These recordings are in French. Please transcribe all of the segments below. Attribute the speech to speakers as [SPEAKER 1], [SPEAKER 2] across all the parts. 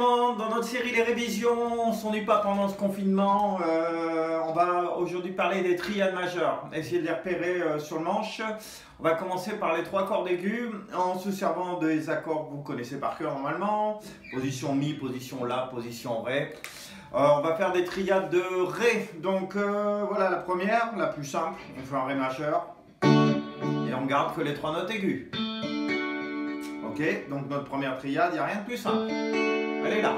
[SPEAKER 1] monde, dans notre série Les Révisions, on s'ennuie pas pendant ce confinement. On va aujourd'hui parler des triades majeures, essayer de les repérer sur le manche. On va commencer par les trois cordes aiguës en se servant des accords que vous connaissez par cœur normalement. Position Mi, position La, position Ré. On va faire des triades de Ré. Donc voilà la première, la plus simple. On fait un Ré majeur et on garde que les trois notes aiguës. Ok, donc notre première triade, il n'y a rien de plus simple. Elle est là.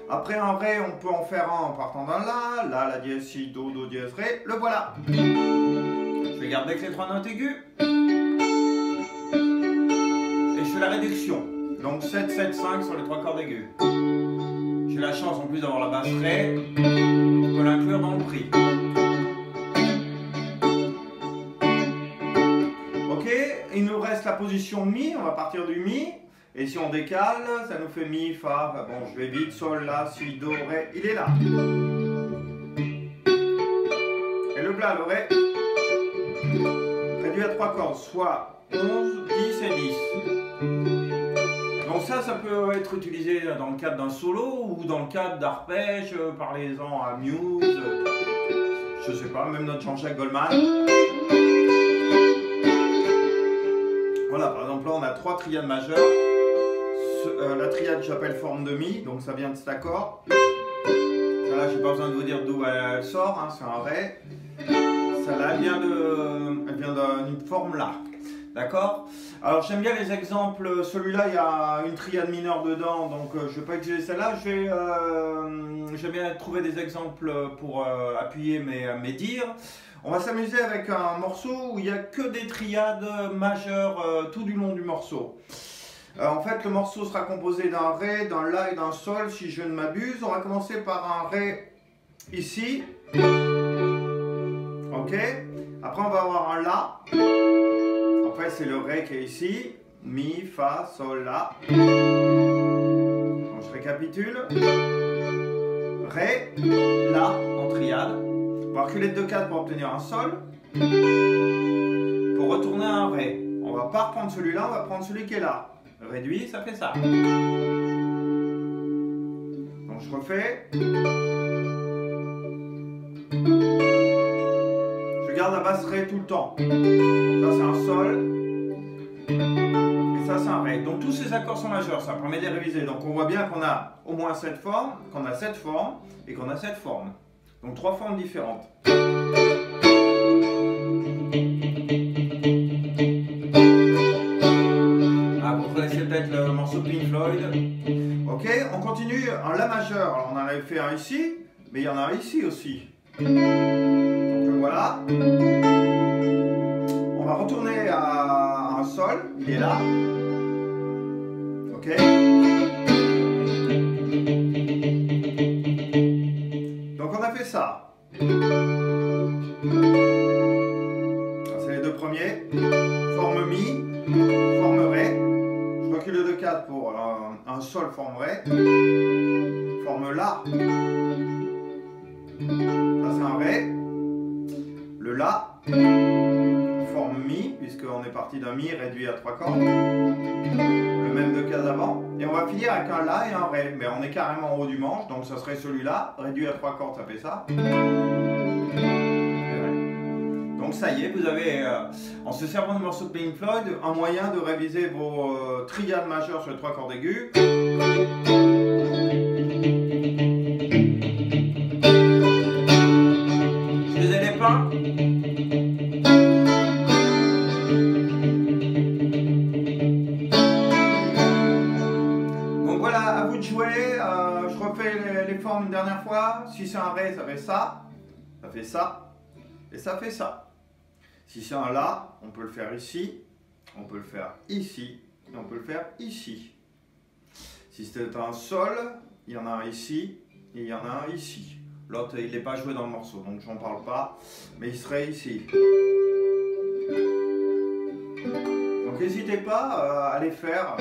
[SPEAKER 1] Après un Ré, on peut en faire un en partant d'un La. La, La dièse, Si, Do, Do dièse, Ré. Le voilà. Je vais garder que les trois notes aiguës. Et je fais la réduction. Donc 7, 7, 5 sur les trois cordes aiguës. J'ai la chance en plus d'avoir la basse Ré. Je peux l'inclure dans le prix. Ok, il nous reste la position Mi, on va partir du Mi, et si on décale, ça nous fait Mi, Fa, enfin bon je vais vite, Sol, La, Si, Do, Ré, il est là. Et le Bla, le Ré, réduit à trois cordes, soit 11, 10 et 10. Donc ça peut être utilisé dans le cadre d'un solo, ou dans le cadre d'arpège, parlez-en à Muse, je sais pas, même notre Jean-Jacques Goldman. Voilà, par exemple, là, on a trois triades majeures. La triade, j'appelle forme de Mi, donc ça vient de cet accord. Celle-là, j'ai pas besoin de vous dire d'où elle sort, hein, c'est un Ré. Celle-là, elle vient d'une forme là. D'accord? Alors, j'aime bien les exemples. Celui-là, il y a une triade mineure dedans, donc je ne vais pas utiliser celle-là. J'aime bien trouver des exemples pour appuyer mes dires. On va s'amuser avec un morceau où il n'y a que des triades majeures tout du long du morceau. En fait, le morceau sera composé d'un Ré, d'un La et d'un Sol, si je ne m'abuse. On va commencer par un Ré ici. Ok. Après, on va avoir un La. Après, c'est le Ré qui est ici. Mi, Fa, Sol, La. Donc, je récapitule. Ré, La en triade. On va reculer de 2 4 pour obtenir un Sol. Pour retourner à un Ré. On ne va pas reprendre celui-là, on va prendre celui qui est là. Réduit, ça fait ça. Donc je refais. Je garde la basse Ré tout le temps. Ça c'est un Sol. Et ça c'est un Ré. Donc tous ces accords sont majeurs, ça permet de les réviser. Donc on voit bien qu'on a au moins 7 formes, qu'on a 7 formes et qu'on a 7 formes. Donc 3 formes différentes. Ah, vous connaissez peut-être le morceau de Pink Floyd. Ok, on continue un La majeur. Alors on en avait fait un ici, mais il y en a un ici aussi. Donc voilà. On va retourner à un Sol, il est là. Ok. Donc on a fait ça. C'est les deux premiers. Forme Mi, forme Ré. Je recule de 4 pour un Sol, forme Ré. Forme La. Ça c'est un Ré. Le La. Forme Mi, puisqu'on est parti d'un Mi réduit à 3 cordes. Le même de cases avant. Et on va finir avec un La et un Ré. Mais on est carrément en haut du manche, donc ça serait celui-là. Réduit à 3 cordes, ça fait ça. Donc ça y est, vous avez, en se servant du morceau de Pink Floyd, un moyen de réviser vos triades majeures sur les trois cordes aiguës. Je les ai dépeints. Donc voilà, à vous de jouer. Je refais les formes une dernière fois. Si c'est un Ré, ça fait ça. Ça fait ça. Et ça fait ça. Si c'est un La, on peut le faire ici, on peut le faire ici, et on peut le faire ici. Si c'est un Sol, il y en a un ici, et il y en a un ici. L'autre, il n'est pas joué dans le morceau, donc j'en parle pas, mais il serait ici. Donc n'hésitez pas à les faire.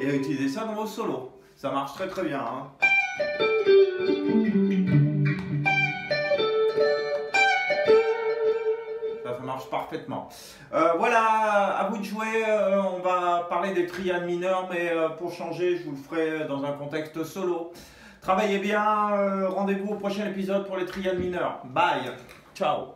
[SPEAKER 1] Et à utiliser ça dans vos solos. Ça marche très très bien. Hein. Ça marche marche parfaitement. Voilà, à vous de jouer. On va parler des triades mineures, mais pour changer, je vous le ferai dans un contexte solo. Travaillez bien, rendez-vous au prochain épisode pour les triades mineures. Bye, ciao.